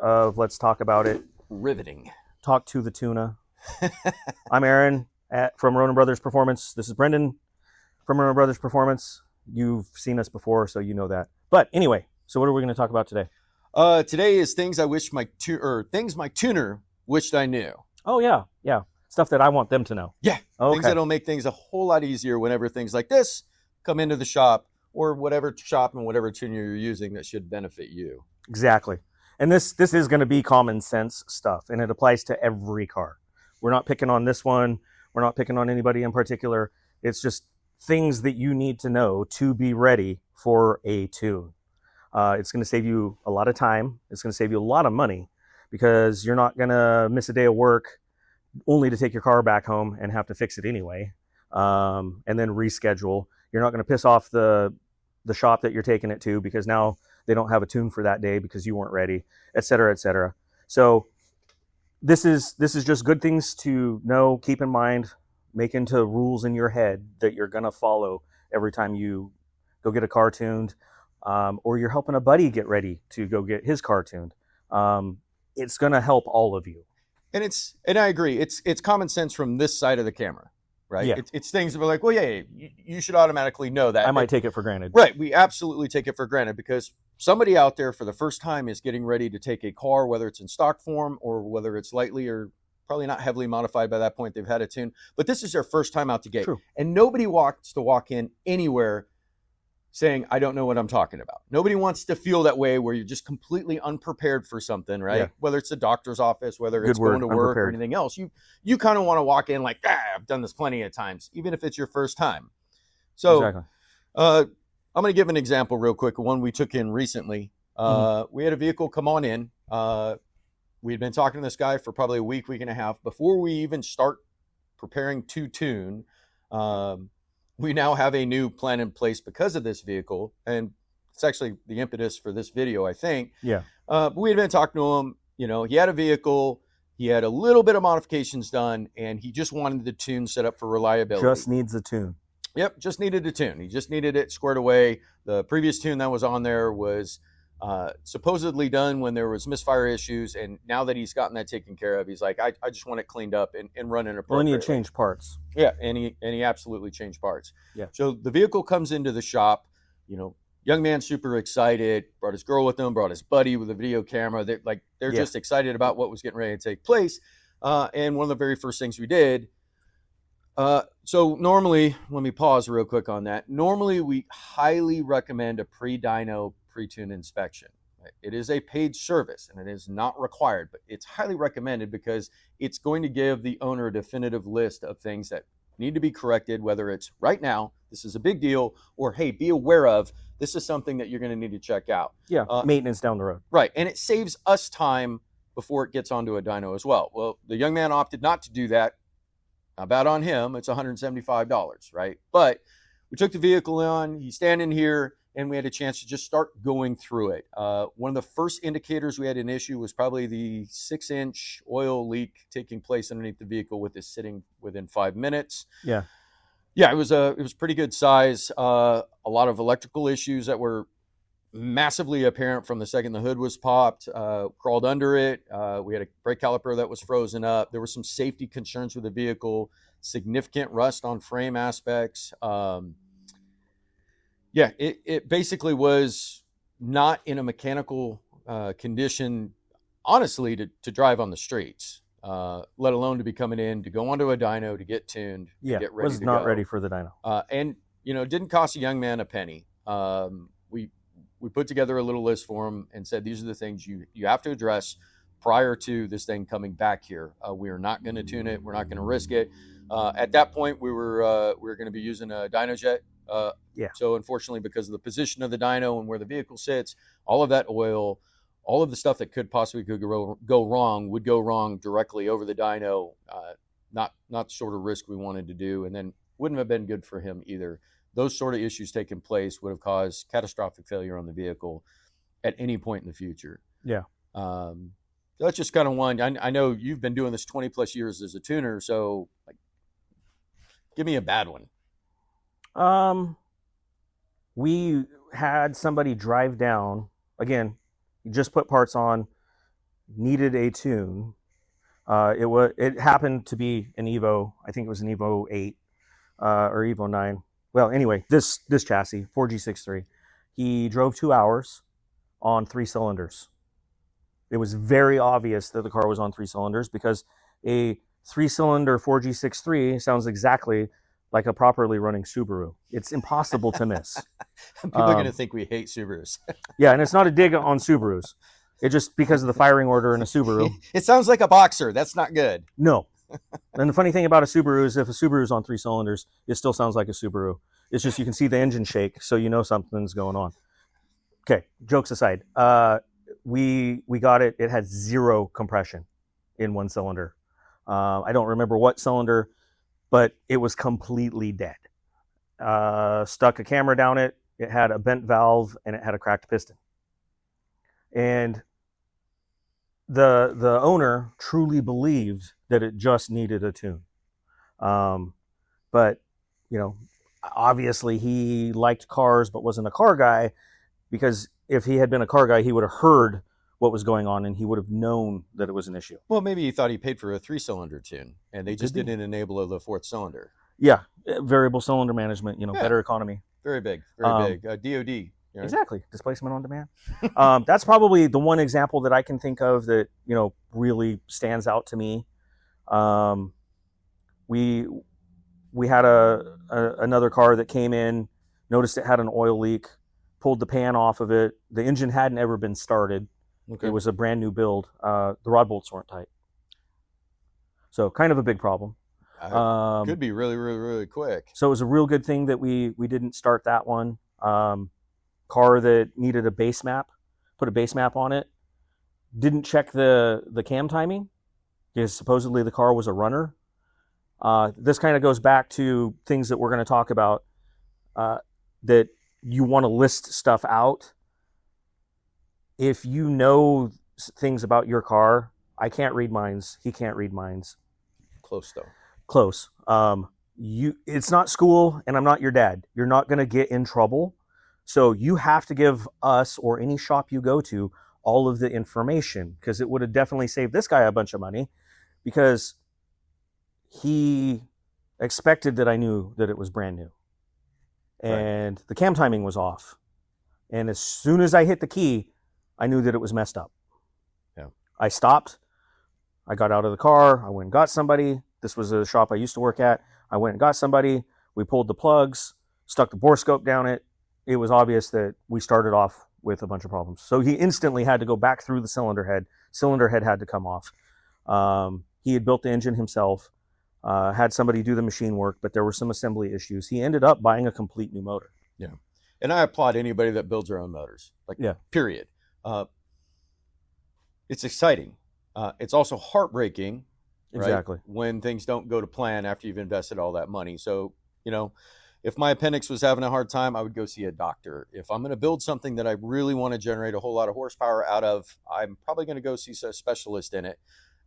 of Let's Talk About It. Riveting. Talk to the tuna. I'm Aaron from RONIN Brothers Performance. This is Brendan from RONIN Brothers Performance. You've seen us before, so you know that. But anyway, so what are we going to talk about today? Today is things things my tuner wished I knew. Oh yeah. Stuff that I want them to know. Yeah. Okay. Things that'll make things a whole lot easier whenever things like this come into the shop, or whatever shop and whatever tuner you're using that should benefit you. Exactly. And this is going to be common sense stuff, and it applies to every car. We're not picking on this one. We're not picking on anybody in particular. It's just things that you need to know to be ready for a tune. It's going to save you a lot of time. It's going to save you a lot of money, because you're not going to miss a day of work only to take your car back home and have to fix it anyway, and then reschedule. You're not going to piss off the shop that you're taking it to because now they don't have a tune for that day because you weren't ready, et cetera, et cetera. So this is just good things to know, keep in mind, make into rules in your head that you're going to follow every time you go get a car tuned, or you're helping a buddy get ready to go get his car tuned. It's going to help all of you. And I agree. It's common sense from this side of the camera, right? Yeah. It's things that we're like, well, yeah, you should automatically know that. I might take it for granted. Right. We absolutely take it for granted, because somebody out there for the first time is getting ready to take a car, whether it's in stock form or whether it's lightly or probably not heavily modified by that point. They've had a tune, but this is their first time out the gate. True. And nobody wants to walk in anywhere saying, I don't know what I'm talking about. Nobody wants to feel that way where you're just completely unprepared for something, right? Yeah. Whether it's a doctor's office, whether it's going to work or anything else, you kind of want to walk in like, I've done this plenty of times, even if it's your first time. So exactly. I'm going to give an example real quick. One we took in recently. We had a vehicle come on in. We had been talking to this guy for probably a week and a half before we even start preparing to tune. We now have a new plan in place because of this vehicle, and it's actually the impetus for this video, I think. Yeah. We had been talking to him. You know, he had a vehicle, he had a little bit of modifications done, and he just wanted the tune set up for reliability. Just needs a tune. Yep, just needed a tune. He just needed it squared away. The previous tune that was on there was supposedly done when there was misfire issues, and now that he's gotten that taken care of, he's like, I just want it cleaned up and running appropriately. Well, and you change parts. Yeah, and he absolutely changed parts. Yeah. So the vehicle comes into the shop, you know, young man super excited, brought his girl with him, brought his buddy with a video camera. They're just excited about what was getting ready to take place. And one of the very first things we did, so normally, let me pause real quick on that. Normally, we highly recommend a pre-dyno pre-tune inspection. It is a paid service and it is not required, but it's highly recommended because it's going to give the owner a definitive list of things that need to be corrected, whether it's right now, this is a big deal, or hey, be aware of, this is something that you're going to need to check out. Yeah, maintenance down the road. Right, and it saves us time before it gets onto a dyno as well. Well, the young man opted not to do that. Not bad on him. It's $175, right? But we took the vehicle on, he's standing here, and we had a chance to just start going through it. One of the first indicators we had an issue was probably the 6-inch oil leak taking place underneath the vehicle with this sitting within 5 minutes. Yeah. Yeah, it was pretty good size. A lot of electrical issues that were massively apparent from the second the hood was popped, crawled under it. We had a brake caliper that was frozen up. There were some safety concerns with the vehicle, significant rust on frame aspects. It basically was not in a mechanical condition, honestly, to drive on the streets, let alone to be coming in, to go onto a dyno, to get tuned, to get ready to go. Was not ready for the dyno. And, it didn't cost a young man a penny. We put together a little list for him and said, these are the things you have to address prior to this thing coming back here. We are not going to tune it. We're not going to risk it. At that point, we were going to be using a dyno jet. So unfortunately, because of the position of the dyno and where the vehicle sits, all of that oil, all of the stuff that could go wrong would go wrong directly over the dyno. Not the sort of risk we wanted to do, and then wouldn't have been good for him either. Those sort of issues taking place would have caused catastrophic failure on the vehicle at any point in the future. Yeah. So that's just kind of one. I know you've been doing this 20 plus years as a tuner, so give me a bad one. We had somebody drive down, again, you just put parts on, needed a tune. It happened to be an Evo. I think it was an Evo 8 or Evo 9. Well, anyway, this chassis, 4G63. He drove 2 hours on 3 cylinders. It was very obvious that the car was on 3 cylinders because a 3-cylinder 4G63 sounds exactly like a properly running Subaru. It's impossible to miss. People are going to think we hate Subarus. Yeah, and it's not a dig on Subarus. It just because of the firing order in a Subaru. It sounds like a Boxer. That's not good. No. And the funny thing about a Subaru is if a Subaru is on 3 cylinders, it still sounds like a Subaru. It's just you can see the engine shake, so you know something's going on. Okay, jokes aside. We got it. It had 0 compression in 1 cylinder. I don't remember what cylinder, but it was completely dead. Stuck a camera down it. It had a bent valve and it had a cracked piston. And the owner truly believed that it just needed a tune. But, you know, obviously he liked cars but wasn't a car guy, because if he had been a car guy, he would have heard what was going on and he would have known that it was an issue. Well, maybe he thought he paid for a 3-cylinder tune and they just didn't enable the 4th cylinder. Yeah, variable cylinder management, better economy. Very big, very big. DOD. Right? Exactly, displacement on demand. That's probably the one example that I can think of that really stands out to me. We had another car that came in, noticed it had an oil leak, pulled the pan off of it. The engine hadn't ever been started. Okay. It was a brand new build. The rod bolts weren't tight, so kind of a big problem. Could be really, really, really quick. So it was a real good thing that we didn't start that one. Car that needed a base map, put a base map on it. Didn't check the cam timing because supposedly the car was a runner. This kind of goes back to things that we're going to talk about, that you want to list stuff out. If you know things about your car, I can't read mines. He can't read mines. Close though. Close. It's not school, and I'm not your dad. You're not going to get in trouble. So you have to give us or any shop you go to all of the information, because it would have definitely saved this guy a bunch of money, because he expected that I knew that it was brand new. And right. The cam timing was off. And as soon as I hit the key, I knew that it was messed up. Yeah. I stopped. I got out of the car. I went and got somebody. This was a shop I used to work at. I went and got somebody. We pulled the plugs, stuck the bore scope down it. It was obvious that we started off with a bunch of problems. So he instantly had to go back through the cylinder head. Cylinder head had to come off. He had built the engine himself, had somebody do the machine work, but there were some assembly issues. He ended up buying a complete new motor. Yeah. And I applaud anybody that builds their own motors. Period. It's exciting. It's also heartbreaking. Exactly. Right? When things don't go to plan after you've invested all that money. So, if my appendix was having a hard time, I would go see a doctor. If I'm going to build something that I really want to generate a whole lot of horsepower out of, I'm probably going to go see a specialist in it.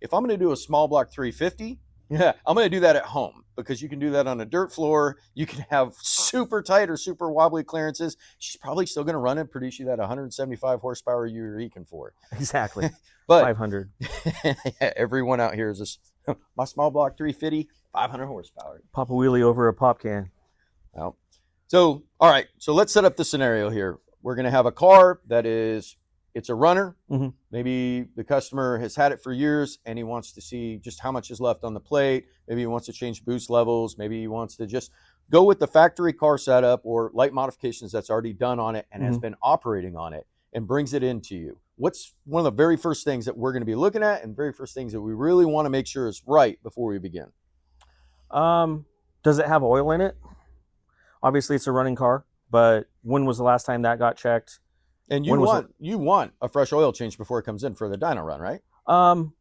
If I'm going to do a small block 350, I'm going to do that at home, because you can do that on a dirt floor. You can have super tight or super wobbly clearances. She's probably still going to run and produce you that 175 horsepower you're eking for. Exactly. But 500. Everyone out here is just my small block 350, 500 horsepower. Pop a wheelie over a pop can. Well, so, all right. So let's set up the scenario here. We're going to have a car that it's a runner. Mm-hmm. Maybe the customer has had it for years and he wants to see just how much is left on the plate. Maybe he wants to change boost levels. Maybe he wants to just go with the factory car setup or light modifications that's already done on it and has been operating on it, and brings it into you. What's one of the very first things that we're going to be looking at, and very first things that we really want to make sure is right before we begin? Does it have oil in it? Obviously, it's a running car, but when was the last time that got checked? And you want a fresh oil change before it comes in for the dyno run, right?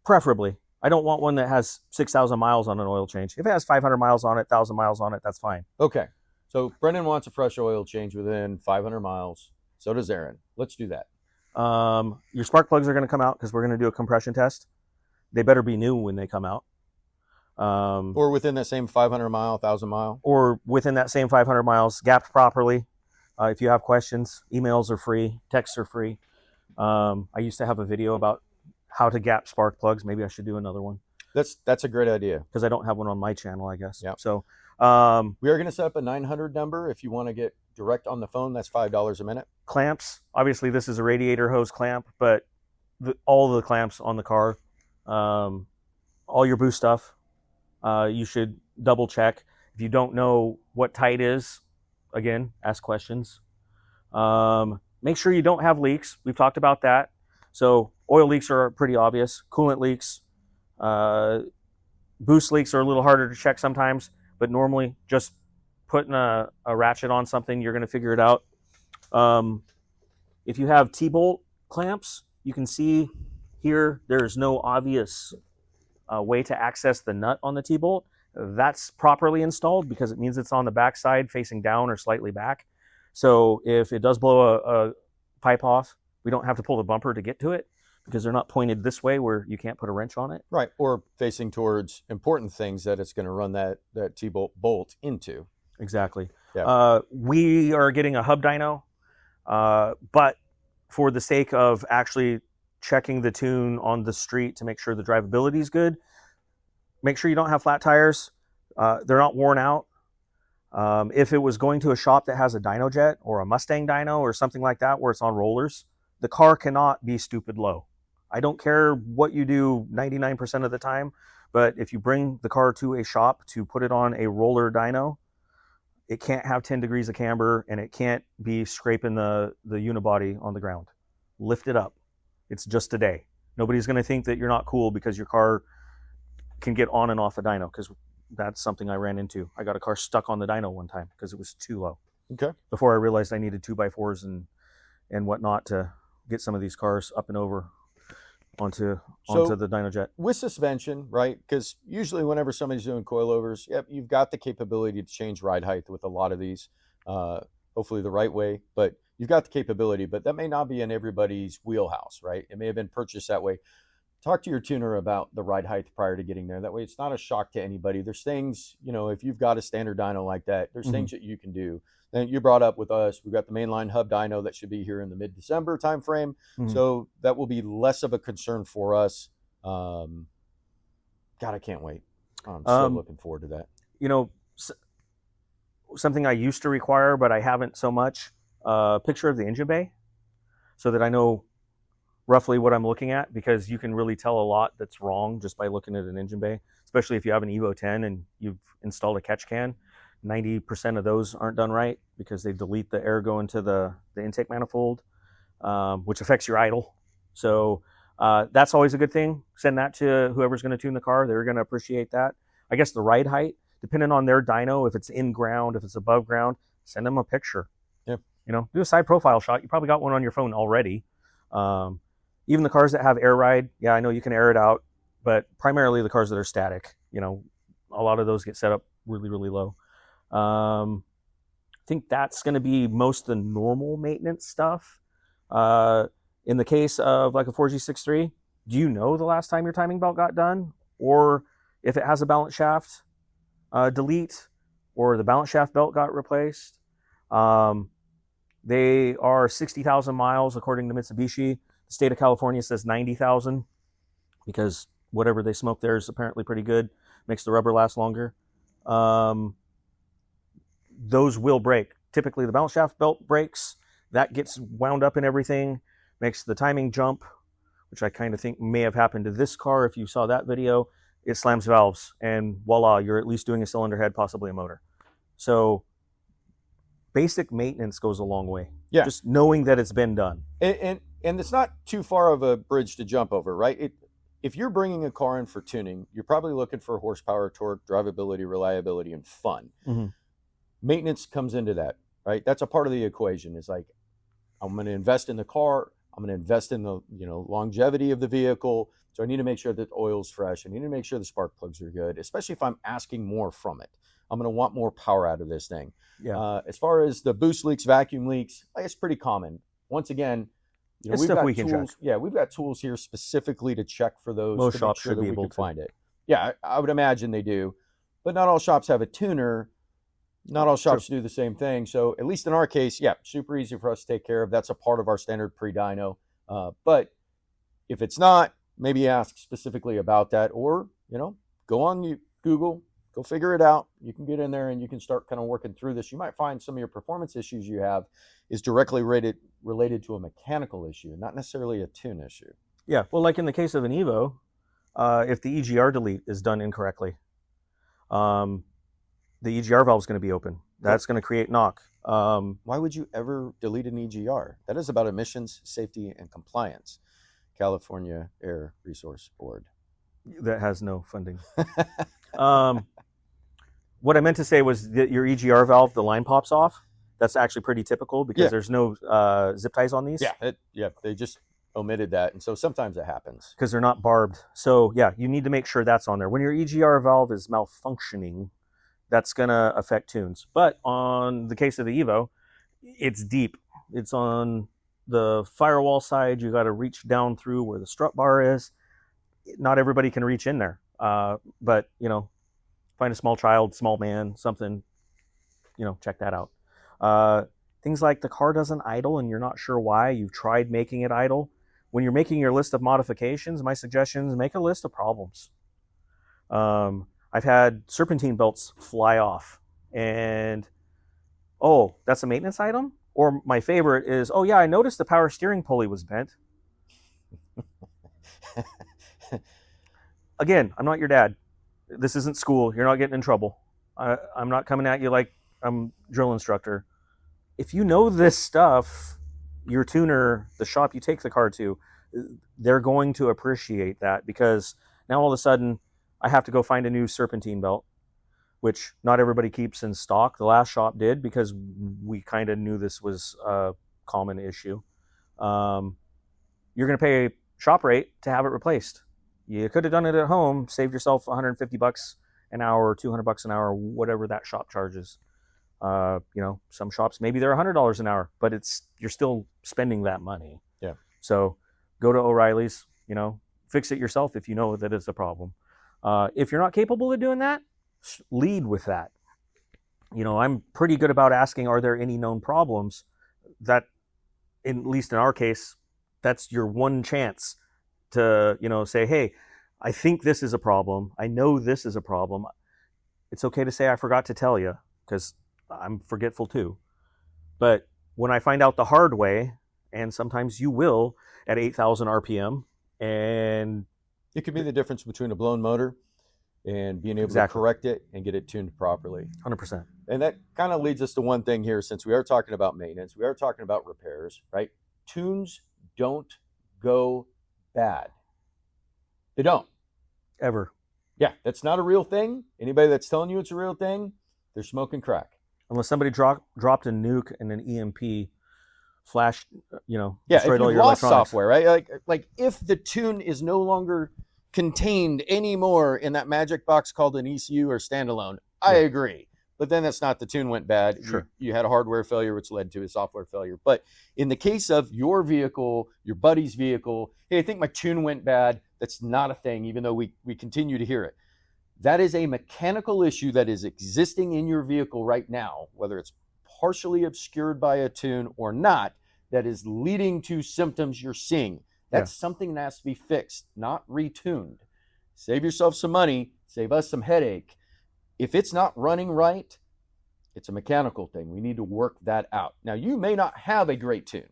Preferably. I don't want one that has 6,000 miles on an oil change. If it has 500 miles on it, 1,000 miles on it, that's fine. Okay. So Brendan wants a fresh oil change within 500 miles. So does Aaron. Let's do that. Your spark plugs are going to come out because we're going to do a compression test. They better be new when they come out. Or within that same 500 mile, 1,000 mile. Or within that same 500 miles, gapped properly. If you have questions, emails are free, texts are free. I used to have a video about how to gap spark plugs. Maybe I should do another one. That's a great idea, because I don't have one on my channel, I guess. Yeah. So we are going to set up a 900 number if you want to get direct on the phone. That's $5 a minute. Clamps. Obviously, this is a radiator hose clamp, but all the clamps on the car, all your boost stuff, you should double check. If you don't know what tight is, again, ask questions. Make sure you don't have leaks. We've talked about that. So oil leaks are pretty obvious. Coolant leaks, boost leaks are a little harder to check sometimes, but normally just putting a ratchet on something, you're going to figure it out. If you have T-bolt clamps, you can see here there's no obvious way to access the nut on the T-bolt. That's properly installed because it means it's on the back side facing down or slightly back. So if it does blow a pipe off, we don't have to pull the bumper to get to it because they're not pointed this way where you can't put a wrench on it. Right, or facing towards important things that it's going to run that T-bolt bolt into. Exactly. Yeah. We are getting a hub dyno, but for the sake of actually checking the tune on the street to make sure the drivability is good, make sure you don't have flat tires. They're not worn out. If it was going to a shop that has a dyno jet or a Mustang dyno or something like that where it's on rollers, the car cannot be stupid low. I don't care what you do 99% of the time, but if you bring the car to a shop to put it on a roller dyno, it can't have 10 degrees of camber and it can't be scraping the unibody on the ground. Lift it up. It's just a day. Nobody's going to think that you're not cool because your car can get on and off a dyno, because that's something I ran into. I got a car stuck on the dyno one time because it was too low. Okay. Before I realized I needed 2x4s and whatnot to get some of these cars up and over onto the dyno jet. With suspension, right? Because usually whenever somebody's doing coilovers, yep, you've got the capability to change ride height with a lot of these, hopefully the right way, but you've got the capability, but that may not be in everybody's wheelhouse, right? It may have been purchased that way. Talk to your tuner about the ride height prior to getting there. That way it's not a shock to anybody. There's things, if you've got a standard dyno like that, there's things that you can do. Then you brought up with us, we've got the mainline hub dyno that should be here in the mid-December timeframe. So that will be less of a concern for us. God, I can't wait. I'm so looking forward to that. Something I used to require, but I haven't so much, picture of the engine bay so that I know roughly what I'm looking at, because you can really tell a lot that's wrong just by looking at an engine bay, especially if you have an Evo 10 and you've installed a catch can. 90% of those aren't done right because they delete the air going to the intake manifold, which affects your idle. So that's always a good thing. Send that to whoever's going to tune the car. They're going to appreciate that. I guess the ride height, depending on their dyno, if it's in ground, if it's above ground, send them a picture. Yeah. Do a side profile shot. You probably got one on your phone already. Even the cars that have air ride, yeah, I know you can air it out, but primarily the cars that are static, a lot of those get set up really, really low. I think that's going to be most of the normal maintenance stuff. In the case of like a 4G63, do you know the last time your timing belt got done? Or if it has a balance shaft delete, or the balance shaft belt got replaced? They are 60,000 miles according to Mitsubishi. The state of California says 90,000 because whatever they smoke there is apparently pretty good. Makes the rubber last longer. Those will break. Typically the balance shaft belt breaks. That gets wound up in everything, makes the timing jump, which I kind of think may have happened to this car. If you saw that video, it slams valves and voila, you're at least doing a cylinder head, possibly a motor. So basic maintenance goes a long way. Yeah. Just knowing that it's been done. And it's not too far of a bridge to jump over, right? If you're bringing a car in for tuning, you're probably looking for horsepower, torque, drivability, reliability, and fun. Maintenance comes into that, right? That's a part of the equation. It's like, I'm going to invest in the car. I'm going to invest in the longevity of the vehicle. So I need to make sure that the oil's fresh. I need to make sure the spark plugs are good, especially if I'm asking more from it. I'm going to want more power out of this thing. Yeah. As far as the boost leaks, vacuum leaks, it's pretty common. Once again, it's stuff we can check. Yeah, we've got tools here specifically to check for those. Most to shops make sure should that be we able can to find it. Yeah, I would imagine they do, but not all shops have a tuner. Not all shops do the same thing. So at least in our case, yeah, super easy for us to take care of. That's a part of our standard pre-dyno. But if it's not, maybe ask specifically about that, or, go on Google, go figure it out. You can get in there and you can start kind of working through this. You might find some of your performance issues you have is directly related to a mechanical issue, not necessarily a tune issue. Yeah, well, like in the case of an Evo, if the EGR delete is done incorrectly, the EGR valve is going to be open. That's going to create knock. Why would you ever delete an EGR? That is about emissions, safety, and compliance. California Air Resource Board. That has no funding. What I meant to say was that your EGR valve, the line pops off. That's actually pretty typical because there's no zip ties on these. Yeah, they just omitted that, and so sometimes it happens because they're not barbed. So yeah, you need to make sure that's on there. When your EGR valve is malfunctioning, that's gonna affect tunes. But on the case of the Evo, it's deep. It's on the firewall side. You got to reach down through where the strut bar is. Not everybody can reach in there, but find a small child, small man, something. Check that out. Things like the car doesn't idle and you're not sure why. You've tried making it idle. When you're making your list of modifications, my suggestion is make a list of problems. I've had serpentine belts fly off and, that's a maintenance item? Or my favorite is, I noticed the power steering pulley was bent. Again, I'm not your dad. This isn't school. You're not getting in trouble. I'm not coming at you like I'm a drill instructor. If you know this stuff, your tuner, the shop you take the car to, they're going to appreciate that, because now all of a sudden I have to go find a new serpentine belt, which not everybody keeps in stock. The last shop did because we kind of knew this was a common issue. You're going to pay shop rate to have it replaced. You could have done it at home, saved yourself $150 an hour, $200 an hour, whatever that shop charges. Some shops, maybe they're $100 an hour, but you're still spending that money. Yeah. So go to O'Reilly's, fix it yourself if you know that it's a problem. If you're not capable of doing that, lead with that. I'm pretty good about asking, are there any known problems? That, at least in our case, that's your one chance to, say, hey, I think this is a problem. I know this is a problem. It's okay to say I forgot to tell you, because I'm forgetful too. But when I find out the hard way, and sometimes you will at 8,000 RPM, and it could be the difference between a blown motor and being able to correct it and get it tuned properly. 100%. And that kind of leads us to one thing here, since we are talking about maintenance, we are talking about repairs, right? Tunes don't go bad. They don't. Ever. Yeah, that's not a real thing. Anybody that's telling you it's a real thing, they're smoking crack. Unless somebody dropped a nuke and an EMP flashed, if destroyed all you've your lost electronics. Software, right? Like if the tune is no longer contained anymore in that magic box called an ECU or standalone, I agree. But then that's not the tune went bad. Sure. You had a hardware failure, which led to a software failure. But in the case of your vehicle, your buddy's vehicle, hey, I think my tune went bad. That's not a thing, even though we continue to hear it. That is a mechanical issue that is existing in your vehicle right now, whether it's partially obscured by a tune or not, that is leading to symptoms you're seeing. That's something that has to be fixed, not retuned. Save yourself some money, save us some headache. If it's not running right, it's a mechanical thing. We need to work that out. Now, you may not have a great tune,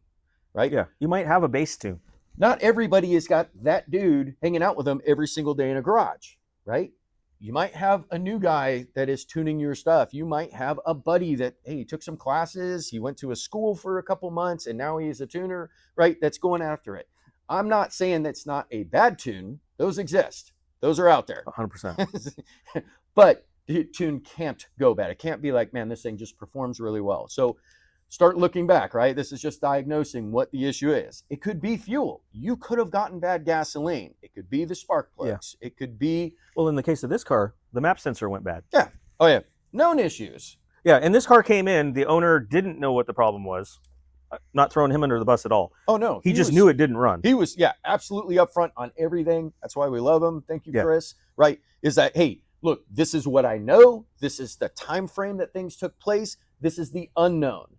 right? Yeah, you might have a bass tune. Not everybody has got that dude hanging out with them every single day in a garage, right? You might have a new guy that is tuning your stuff. You might have a buddy that, hey, he took some classes, he went to a school for a couple months, and now he's a tuner, right? That's going after it. I'm not saying that's not a bad tune. Those exist. Those are out there. 100%. But the tune can't go bad. It can't be like, man, this thing just performs really well. So start looking back, right? This is just diagnosing what the issue is. It could be fuel. You could have gotten bad gasoline. It could be the spark plugs. It could be... Well, in the case of this car, the map sensor went bad. Yeah. Oh, yeah. Known issues. Yeah, and this car came in, the owner didn't know what the problem was. Not throwing him under the bus at all. Oh, no. He just knew it didn't run. He was, absolutely upfront on everything. That's why we love him. Thank you, Chris. Right? Is that, hey, look, this is what I know. This is the time frame that things took place. This is the unknown.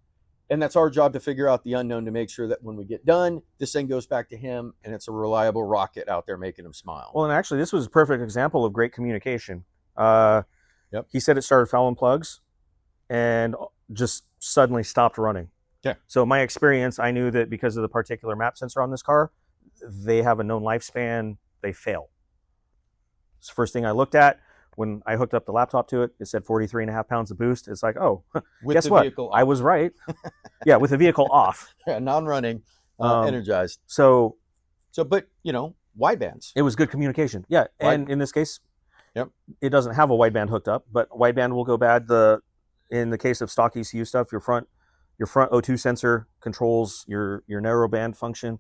And that's our job to figure out the unknown, to make sure that when we get done, this thing goes back to him and it's a reliable rocket out there making him smile. Well, and actually, this was a perfect example of great communication. Yep. He said it started fouling plugs and just suddenly stopped running. Yeah. So my experience, I knew that because of the particular map sensor on this car, they have a known lifespan. They fail. It's the first thing I looked at. When I hooked up the laptop to it, it said 43.5 pounds of boost. It's like, oh, guess what? I was right. Yeah, with the vehicle off. Yeah, non-running, energized. So, but, widebands. It was good communication. Yeah, and in this case, yep, it doesn't have a wideband hooked up, but wideband will go bad. In the case of stock ECU stuff, your front O2 sensor controls your narrowband function.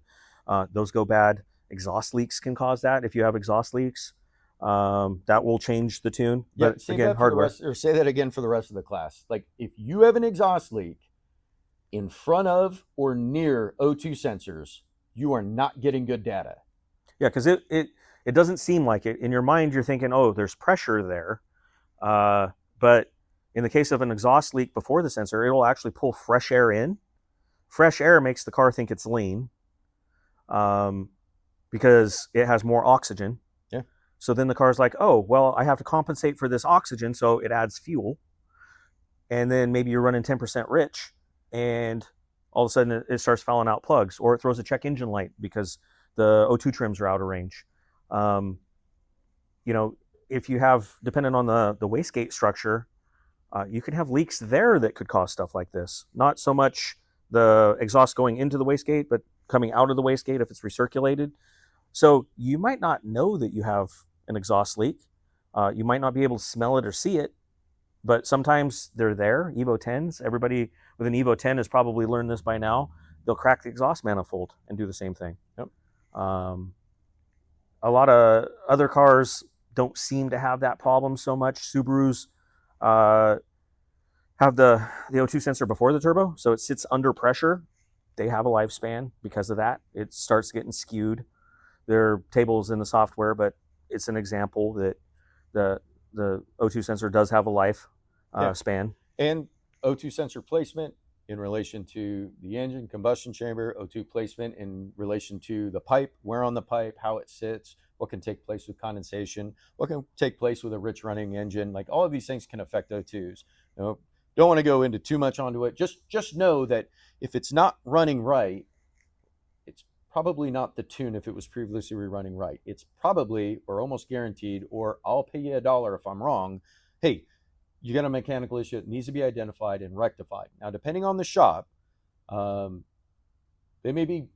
Those go bad. Exhaust leaks can cause that. If you have exhaust leaks, that will change the tune. But again, hardware. Or say that again for the rest of the class. Like, if you have an exhaust leak in front of or near O2 sensors, you are not getting good data. Yeah, because it doesn't seem like it. In your mind, you're thinking, oh, there's pressure there. But in the case of an exhaust leak before the sensor, it'll actually pull fresh air in. Fresh air makes the car think it's lean, because it has more oxygen. Yeah. So then the car's like, oh, well, I have to compensate for this oxygen, so it adds fuel. And then maybe you're running 10% rich, and all of a sudden it starts fouling out plugs, or it throws a check engine light because the O2 trims are out of range. If you have, depending on the wastegate structure, you can have leaks there that could cause stuff like this. Not so much the exhaust going into the wastegate, but coming out of the wastegate if it's recirculated. So you might not know that you have an exhaust leak. You might not be able to smell it or see it, but sometimes they're there. Evo 10s, everybody with an Evo 10 has probably learned this by now. They'll crack the exhaust manifold and do the same thing. Yep. A lot of other cars don't seem to have that problem so much. Subarus have the O2 sensor before the turbo, so it sits under pressure. They have a lifespan because of that. It starts getting skewed. There are tables in the software, but it's an example that the O2 sensor does have a life span. And O2 sensor placement in relation to the engine, combustion chamber, O2 placement in relation to the pipe, where on the pipe, how it sits, what can take place with condensation, what can take place with a rich running engine. Like, all of these things can affect O2s. Don't want to go into too much onto it. Just know that if it's not running right, it's probably not the tune if it was previously running right. It's probably, or almost guaranteed, or I'll pay you $1 if I'm wrong. Hey, you got a mechanical issue that needs to be identified and rectified. Now, depending on the shop, they may be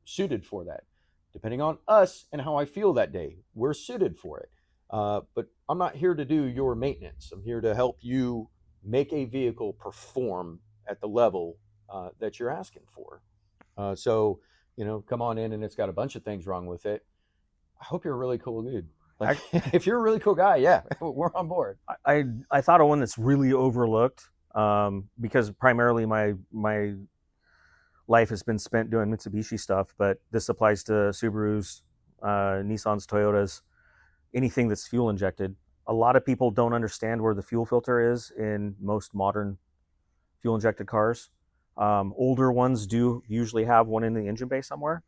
suited for that. Depending on us and how I feel that day, we're suited for it. But I'm not here to do your maintenance. I'm here to help you make a vehicle perform at the level that you're asking for. So, come on in and it's got a bunch of things wrong with it. I hope you're a really cool dude. Like, if you're a really cool guy, yeah, we're on board. I thought of one that's really overlooked, because primarily my life has been spent doing Mitsubishi stuff, but this applies to Subarus, Nissans, Toyotas, anything that's fuel injected. A lot of people don't understand where the fuel filter is in most modern fuel injected cars. Older ones do usually have one in the engine bay somewhere.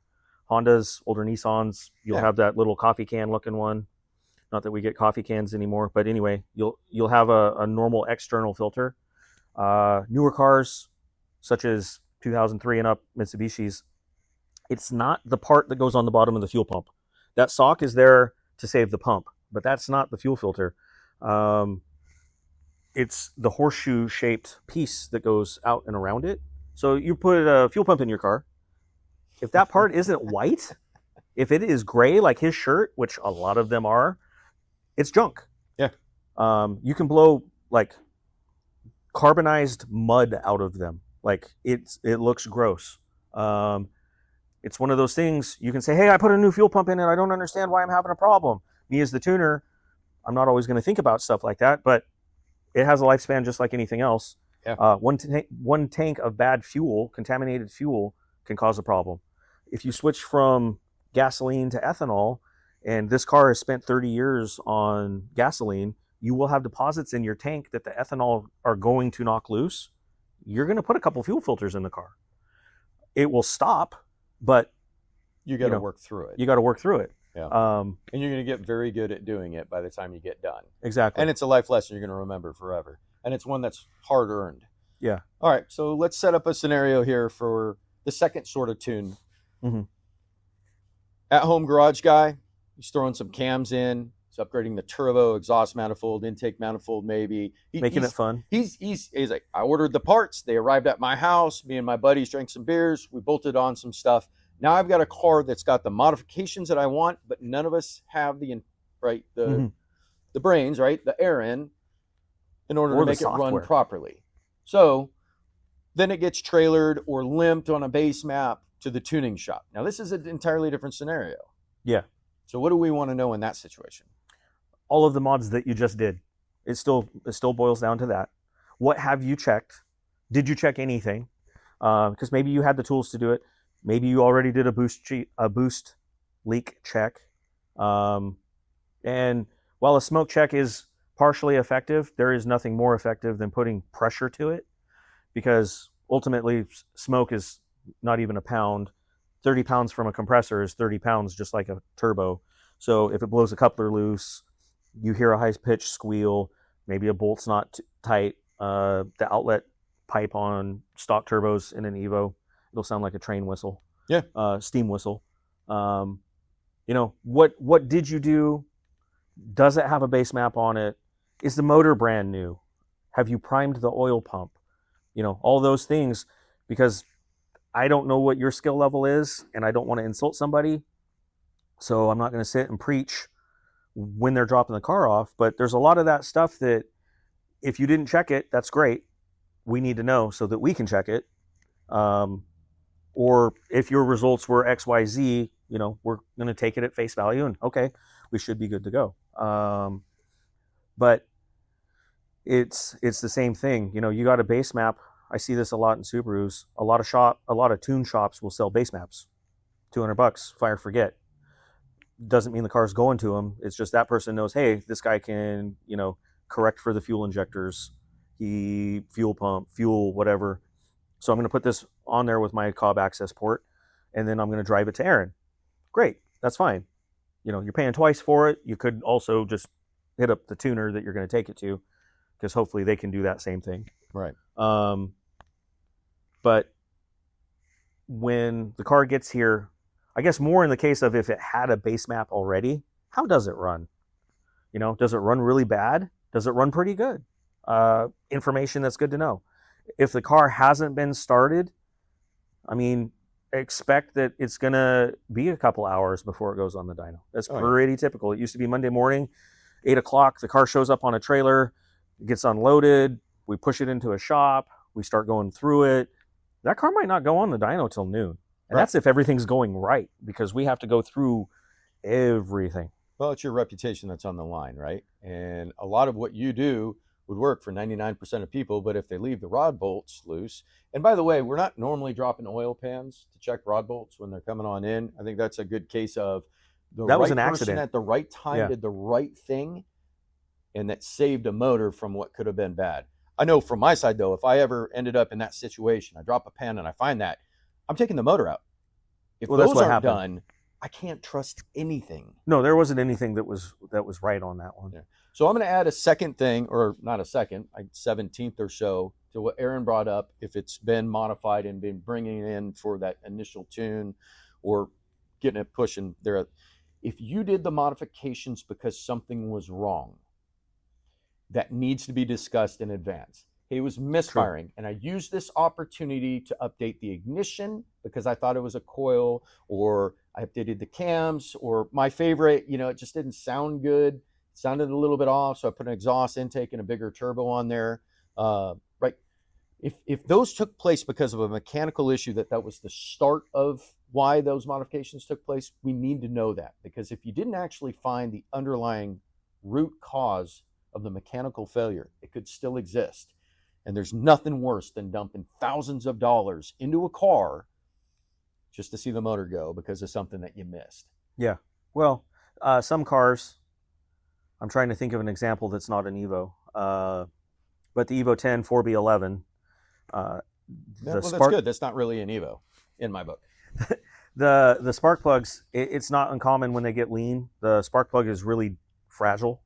Hondas, older Nissans, you'll have that little coffee can looking one. Not that we get coffee cans anymore, but anyway, you'll have a normal external filter. Newer cars, such as 2003 and up Mitsubishis, it's not the part that goes on the bottom of the fuel pump. That sock is there to save the pump, but that's not the fuel filter. It's the horseshoe-shaped piece that goes out and around it. So you put a fuel pump in your car. If that part isn't white, if it is gray like his shirt, which a lot of them are, it's junk. Yeah. You can blow like carbonized mud out of them. Like it looks gross. It's one of those things you can say, hey, I put a new fuel pump in and I don't understand why I'm having a problem. Me as the tuner, I'm not always going to think about stuff like that, but it has a lifespan just like anything else. Yeah. One tank of bad fuel, contaminated fuel, can cause a problem. If you switch from gasoline to ethanol, and this car has spent 30 years on gasoline, you will have deposits in your tank that the ethanol are going to knock loose. you're going to put a couple fuel filters in the car. It will stop, but you got to work through it. You got to work through it. Yeah. And you're going to get very good at doing it by the time you get done. Exactly. And it's a life lesson you're going to remember forever. And it's one that's hard earned. Yeah. All right. So let's set up a scenario here for the second sort of tune. Mm-hmm. At home garage guy, he's throwing some cams in. He's upgrading the turbo, exhaust manifold, intake manifold, maybe. Making it fun. He's like, I ordered the parts. They arrived at my house. Me and my buddies drank some beers. We bolted on some stuff. Now I've got a car that's got the modifications that I want, but none of us have the brains, right? The air in order to make it run properly. So then it gets trailered or limped on a base map to the tuning shop. Now this is an entirely different scenario. Yeah. So what do we want to know in that situation? All of the mods that you just did. It still boils down to that. What have you checked? Did you check anything? Because maybe you had the tools to do it. Maybe you already did a boost leak check. And while a smoke check is partially effective, there is nothing more effective than putting pressure to it, because ultimately smoke is not even a pound. 30 pounds from a compressor is 30 pounds, just like a turbo. So if it blows a coupler loose, you hear a high-pitched squeal, maybe a bolt's not tight, the outlet pipe on stock turbos in an Evo, it'll sound like a train whistle. Yeah. Steam whistle. What did you do? Does it have a base map on it? Is the motor brand new? Have you primed the oil pump? All those things, because I don't know what your skill level is, and I don't want to insult somebody. So I'm not going to sit and preach when they're dropping the car off. But there's a lot of that stuff that if you didn't check it, that's great. We need to know so that we can check it. Or if your results were XYZ, we're going to take it at face value and okay, we should be good to go. But it's the same thing. You got a base map. I see this a lot in Subarus. A lot of tune shops will sell base maps. $200, fire forget. Doesn't mean the car's going to them. It's just that person knows, hey, this guy can, correct for the fuel injectors, fuel pump, fuel, whatever. So I'm going to put this on there with my Cobb access port, and then I'm going to drive it to Aaron. Great, that's fine. You're paying twice for it. You could also just hit up the tuner that you're going to take it to, because hopefully they can do that same thing. Right. But when the car gets here, I guess more in the case of if it had a base map already, how does it run? Does it run really bad? Does it run pretty good? Information that's good to know. If the car hasn't been started, expect that it's going to be a couple hours before it goes on the dyno. That's pretty typical. It used to be Monday morning, 8 o'clock, the car shows up on a trailer, it gets unloaded, we push it into a shop, we start going through it. That car might not go on the dyno till noon. And that's if everything's going right, because we have to go through everything. Well, it's your reputation that's on the line, right? And a lot of what you do would work for 99% of people, but if they leave the rod bolts loose, and by the way, we're not normally dropping oil pans to check rod bolts when they're coming on in. I think that's a good case of that was an accident at the right time did the right thing, and that saved a motor from what could have been bad. I know from my side, though, if I ever ended up in that situation, I drop a pan and I find that, I'm taking the motor out. If those aren't done, I can't trust anything. No, there wasn't anything that was right on that one. Yeah. So I'm going to add a second thing, or not a second, 17th or so, to what Aaron brought up. If it's been modified and been bringing it in for that initial tune or getting it pushing there. If you did the modifications because something was wrong, that needs to be discussed in advance. He was misfiring, and I used this opportunity to update the ignition because I thought it was a coil, or I updated the cams, or my favorite, it just didn't sound good. It sounded a little bit off, so I put an exhaust intake and a bigger turbo on there. Right. If those took place because of a mechanical issue, that was the start of why those modifications took place, we need to know that, because if you didn't actually find the underlying root cause of the mechanical failure, it could still exist. And there's nothing worse than dumping thousands of dollars into a car just to see the motor go because of something that you missed. Yeah. Well, some cars, I'm trying to think of an example that's not an Evo, but the Evo 10 4B11, Well, that's good. That's not really an Evo in my book. The spark plugs, it's not uncommon when they get lean. The spark plug is really fragile,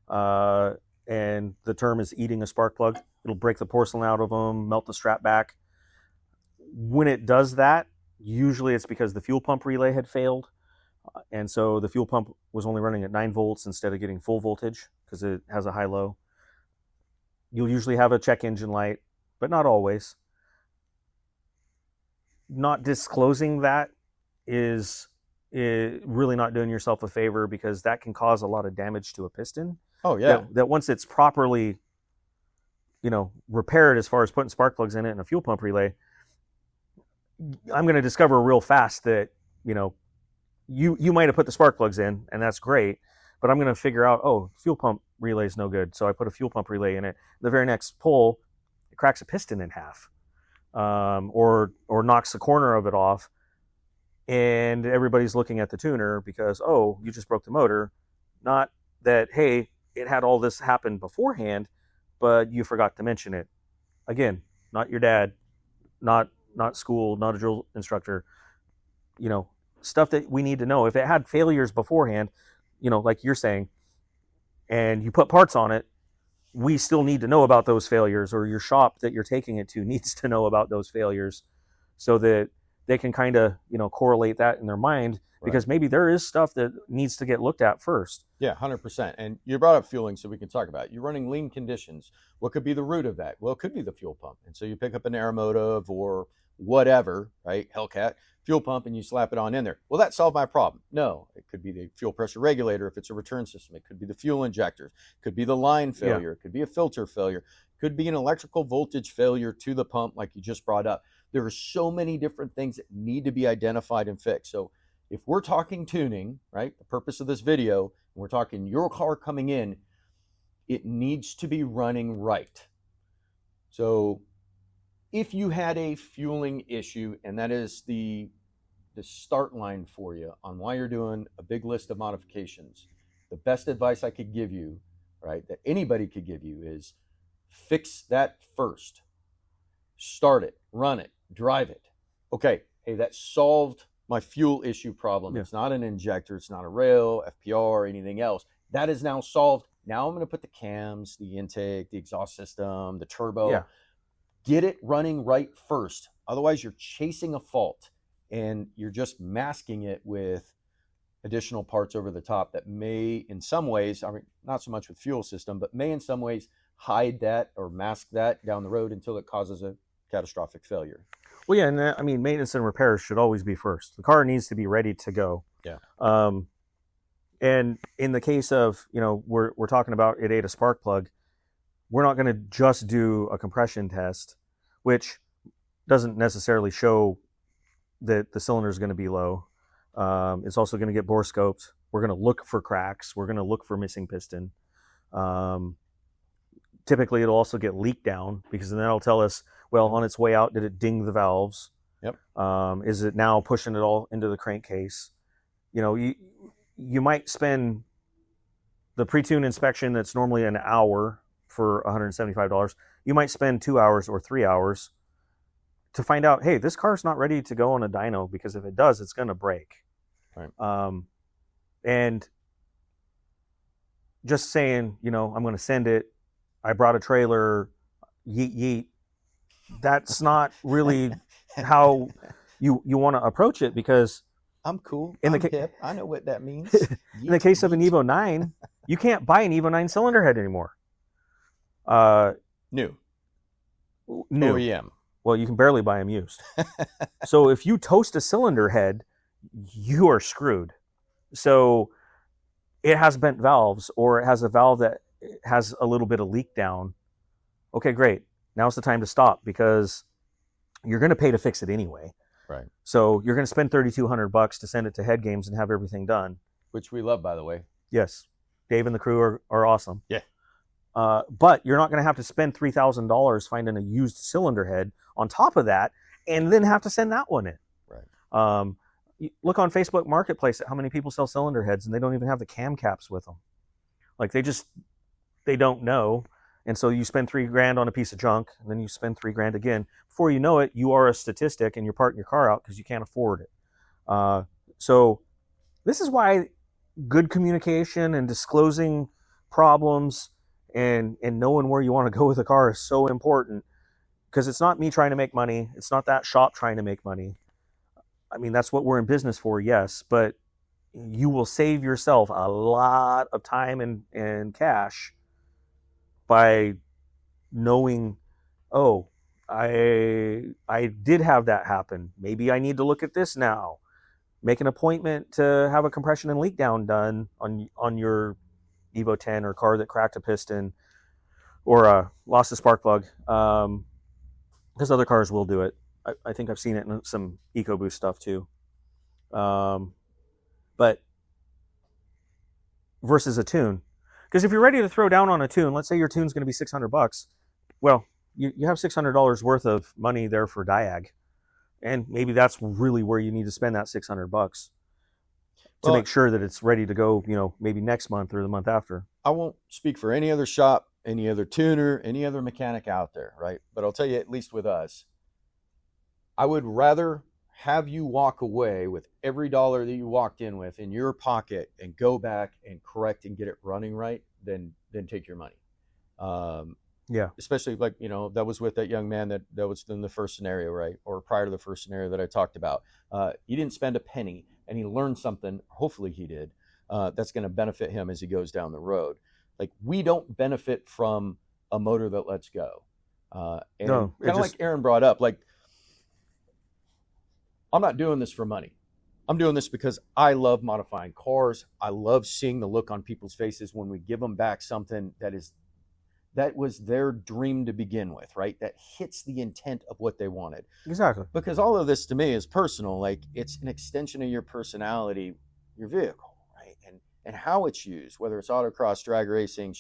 and the term is eating a spark plug. It'll break the porcelain out of them, melt the strap back. When it does that, usually it's because the fuel pump relay had failed, and so the fuel pump was only running at 9 volts instead of getting full voltage because it has a high-low. You'll usually have a check engine light, but not always. Not disclosing that is really not doing yourself a favor, because that can cause a lot of damage to a piston. Oh yeah. That once it's properly, repaired as far as putting spark plugs in it and a fuel pump relay, I'm going to discover real fast that, you might have put the spark plugs in and that's great, but I'm going to figure out, fuel pump relay is no good. So I put a fuel pump relay in it. The very next pull, it cracks a piston in half. Or knocks the corner of it off, and everybody's looking at the tuner because, you just broke the motor. Not that, hey, it had all this happen beforehand, but you forgot to mention it. Again, not your dad, not school, not a drill instructor. Stuff that we need to know. If it had failures beforehand, like you're saying, and you put parts on it, we still need to know about those failures, or your shop that you're taking it to needs to know about those failures, so that they can kind of, correlate that in their mind, because maybe there is stuff that needs to get looked at first. Yeah, 100%. And you brought up fueling, so we can talk about it. You're running lean conditions. What could be the root of that? Well, it could be the fuel pump. And so you pick up an Aeromotive or whatever, right? Hellcat fuel pump, and you slap it on in there. Well, that solved my problem. No, it could be the fuel pressure regulator if it's a return system. It could be the fuel injectors. It could be the line failure. It could be a filter failure. It could be an electrical voltage failure to the pump, like you just brought up. There are so many different things that need to be identified and fixed. So if we're talking tuning, right, the purpose of this video, and we're talking your car coming in, it needs to be running right. So if you had a fueling issue, and that is the start line for you on why you're doing a big list of modifications, the best advice I could give you, right, that anybody could give you, is fix that first. Start it, run it, drive it. Okay, hey, that solved my fuel issue problem. Yeah. It's not an injector, it's not a rail, FPR, or anything else. That is now solved. Now I'm going to put the cams, the intake, the exhaust system, the turbo. Yeah. Get it running right first. Otherwise, you're chasing a fault, and you're just masking it with additional parts over the top that may, in some ways, I mean, not so much with fuel system, but may in some ways hide that or mask that down the road until it causes a catastrophic failure. Well, yeah, and I mean, maintenance and repairs should always be first. The car needs to be ready to go. Yeah. And in the case of, we're talking about it ate a spark plug, we're not going to just do a compression test, which doesn't necessarily show that the cylinder is going to be low. It's also going to get bore scoped. We're going to look for cracks. We're going to look for missing piston. Typically, it'll also get leak down, because then that'll tell us, well, on its way out, did it ding the valves? Yep. Is it now pushing it all into the crankcase? You might spend the pre-tune inspection that's normally an hour for $175. You might spend 2 hours or 3 hours to find out, hey, this car's not ready to go on a dyno, because if it does, it's going to break. Right. And just saying, I'm going to send it, I brought a trailer, yeet, yeet, that's not really how you want to approach it, because I'm cool. I'm hip. I know what that means. In the case of an Evo 9, you can't buy an Evo 9 cylinder head anymore. New. OEM. Well, you can barely buy them used. So if you toast a cylinder head, you are screwed. So it has bent valves, or it has a valve that has a little bit of leak down. Okay, great. Now's the time to stop, because you're going to pay to fix it anyway. Right. So you're going to spend $3,200 to send it to Head Games and have everything done. Which we love, by the way. Yes. Dave and the crew are awesome. Yeah. But you're not going to have to spend $3,000 finding a used cylinder head on top of that, and then have to send that one in. Right. Look on Facebook Marketplace at how many people sell cylinder heads, and they don't even have the cam caps with them. Like, they don't know. And so you spend $3,000 on a piece of junk, and then you spend $3,000 again. Before you know it, you are a statistic, and you're parking your car out because you can't afford it. So this is why good communication and disclosing problems and knowing where you want to go with a car is so important, because it's not me trying to make money. It's not that shop trying to make money. I mean, that's what we're in business for, yes, but you will save yourself a lot of time and cash by knowing, oh, I did have that happen. Maybe I need to look at this now. Make an appointment to have a compression and leak down done on your Evo 10 or car that cracked a piston or lost a spark plug. Because other cars will do it. I think I've seen it in some EcoBoost stuff too. But versus a tune. Because if you're ready to throw down on a tune, let's say your tune's going to be $600. Well, you have $600 worth of money there for diag. And maybe that's really where you need to spend that $600 to make sure that it's ready to go, maybe next month or the month after. I won't speak for any other shop, any other tuner, any other mechanic out there, right? But I'll tell you, at least with us, I would rather have you walk away with every dollar that you walked in with in your pocket and go back and correct and get it running right than take your money. Yeah. Especially like, that was with that young man that was in the first scenario, right? Or prior to the first scenario that I talked about. He didn't spend a penny and he learned something. Hopefully he did. That's going to benefit him as he goes down the road. Like, we don't benefit from a motor that lets go. And no, kind of like Aaron brought up, like, I'm not doing this for money. I'm doing this because I love modifying cars. I love seeing the look on people's faces when we give them back something that was their dream to begin with, right? That hits the intent of what they wanted. Exactly. Because all of this to me is personal. Like, it's an extension of your personality, your vehicle, right? And how it's used, whether it's autocross, drag racing,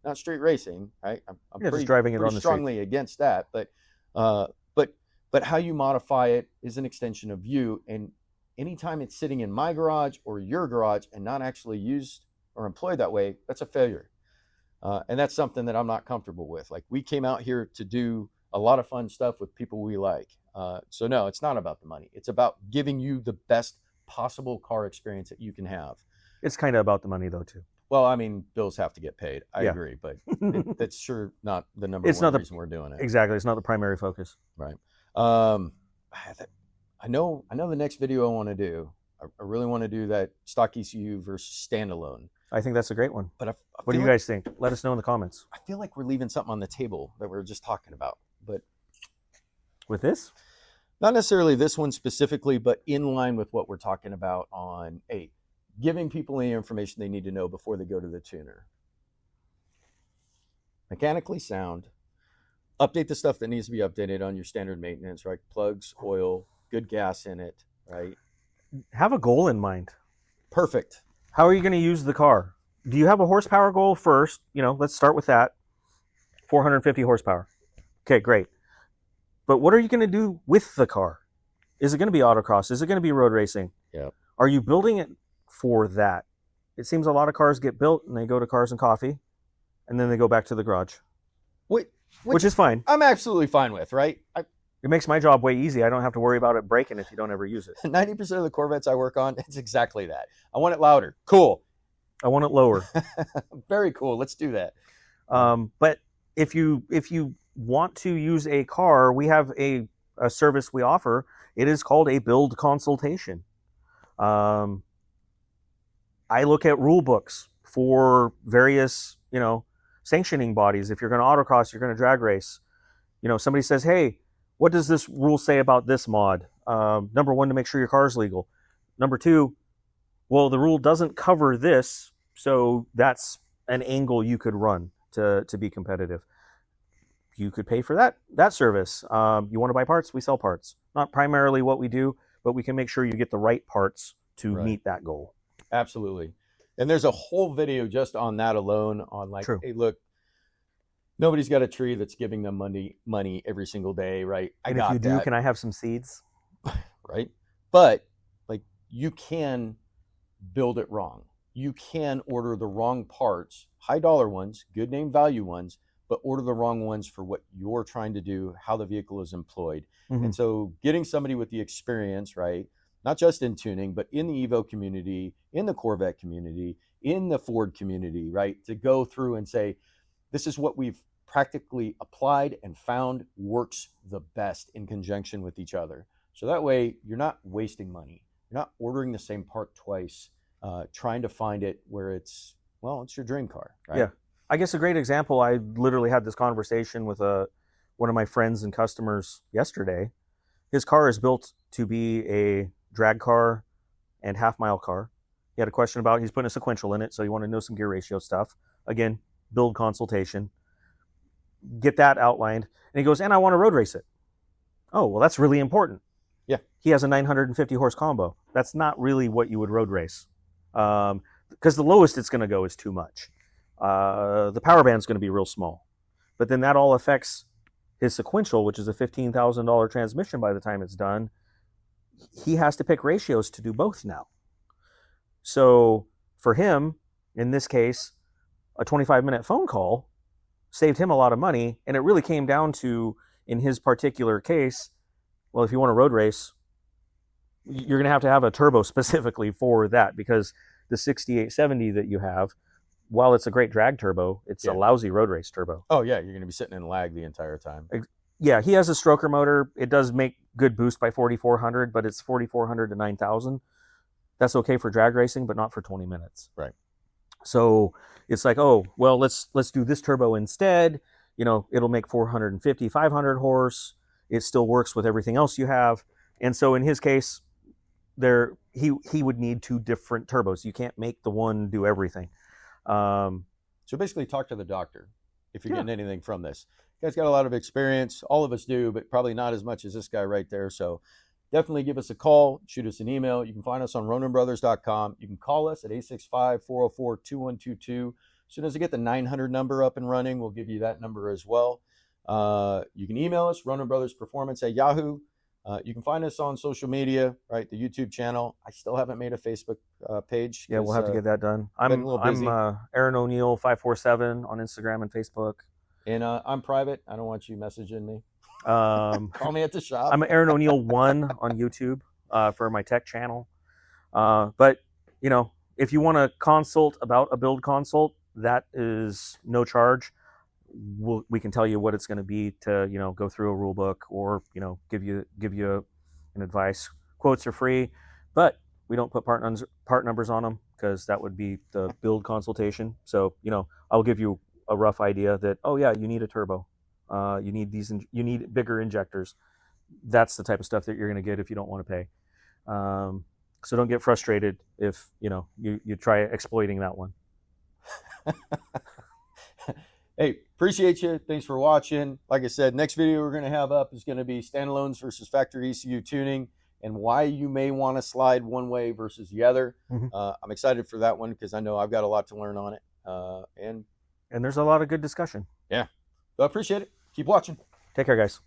not street racing, right? I'm just driving it on the strongly street. Against that, but how you modify it is an extension of you. And anytime it's sitting in my garage or your garage and not actually used or employed that way, that's a failure. And that's something that I'm not comfortable with. Like, we came out here to do a lot of fun stuff with people we like. So no, it's not about the money. It's about giving you the best possible car experience that you can have. It's kind of about the money though too. Well, I mean, bills have to get paid. I agree, but that's sure not the number one reason we're doing it. Exactly. It's not the primary focus. Right. I know the next video I want to do. I really want to do that stock ECU versus standalone. I think that's a great one. But what do you guys think? Let us know in the comments. I feel like we're leaving something on the table that we were just talking about. But with this? Not necessarily this one specifically, but in line with what we're talking about on giving people any information they need to know before they go to the tuner. Mechanically sound. Update the stuff that needs to be updated on your standard maintenance, right? Plugs, oil, good gas in it, right? Have a goal in mind. Perfect. How are you going to use the car? Do you have a horsepower goal first? Let's start with that. 450 horsepower. Okay, great. But what are you going to do with the car? Is it going to be autocross? Is it going to be road racing? Yeah. Are you building it for that? It seems a lot of cars get built and they go to Cars and Coffee and then they go back to the garage. Which is fine. I'm absolutely fine with, right? It makes my job way easy. I don't have to worry about it breaking if you don't ever use it. 90% of the Corvettes I work on, it's exactly that. I want it louder. Cool. I want it lower. Very cool. Let's do that. But if you want to use a car, we have a service we offer. It is called a build consultation. I look at rule books for various, sanctioning bodies. If you're going to autocross, you're going to drag race. Somebody says, hey, what does this rule say about this mod? Number one, to make sure your car is legal. Number two, well, the rule doesn't cover this, so that's an angle you could run to be competitive. You could pay for that service. You want to buy parts? We sell parts. Not primarily what we do, but we can make sure you get the right parts to meet that goal. Absolutely. And there's a whole video just on that alone on like, True. Hey, look, nobody's got a tree that's giving them money every single day, right? And if you do, can I have some seeds? Right. But like, you can build it wrong. You can order the wrong parts, high dollar ones, good name value ones, but order the wrong ones for what you're trying to do, how the vehicle is employed. Mm-hmm. And so getting somebody with the experience, right, not just in tuning, but in the Evo community, in the Corvette community, in the Ford community, right, to go through and say, this is what we've practically applied and found works the best in conjunction with each other. So that way you're not wasting money. You're not ordering the same part twice, trying to find it where it's your dream car, right? Yeah. I guess a great example, I literally had this conversation with one of my friends and customers yesterday. His car is built to be a drag car and half-mile car. He had a question about, he's putting a sequential in it, so you want to know some gear ratio stuff. Again, build consultation. Get that outlined. And he goes, and I want to road race it. Oh, well, that's really important. Yeah. He has a 950 horse combo. That's not really what you would road race. Because the lowest it's going to go is too much. The power band's going to be real small. But then that all affects his sequential, which is a $15,000 transmission by the time it's done. He has to pick ratios to do both now. So for him, in this case, a 25-minute phone call saved him a lot of money. And it really came down to, in his particular case, well, if you want to road race, you're going to have a turbo specifically for that, because the 6870 that you have, while it's a great drag turbo, it's a lousy road race turbo. Oh, yeah. You're going to be sitting in lag the entire time. Yeah, he has a stroker motor. It does make good boost by 4,400, but it's 4,400 to 9,000. That's okay for drag racing, but not for 20 minutes. Right. So it's like, oh, well, let's do this turbo instead. It'll make 450, 500 horse. It still works with everything else you have. And so in his case, he would need two different turbos. You can't make the one do everything. So basically talk to the doctor if you're getting anything from this. You guys got a lot of experience. All of us do, but probably not as much as this guy right there. So definitely give us a call, shoot us an email. You can find us on RONINBrothers.com. You can call us at 865-404-2122. As soon as I get the 900 number up and running, we'll give you that number as well. You can email us, RONINBrothersPerformance@Yahoo. You can find us on social media, right? The YouTube channel. I still haven't made a Facebook page. Yeah, we'll have to get that done. I'm Aaron O'Neill 547 on Instagram and Facebook. And I'm private. I don't want you messaging me. Call me at the shop. I'm Aaron O'Neill 1 on YouTube for my tech channel. But if you want to consult about a build consult, that is no charge. We can tell you what it's going to be to go through a rule book, or give you an advice. Quotes are free, but we don't put part numbers on them, because that would be the build consultation. So I'll give you a rough idea that, oh yeah, you need a turbo, you need these, you need bigger injectors. That's the type of stuff that you're going to get if you don't want to pay. So don't get frustrated if you try exploiting that one. Hey, appreciate you. Thanks for watching. Like I said, next video we're going to have up is going to be standalones versus factory ECU tuning, and why you may want to slide one way versus the other. Mm-hmm. I'm excited for that one, because I know I've got a lot to learn on it. And there's a lot of good discussion. Yeah. So I appreciate it. Keep watching. Take care, guys.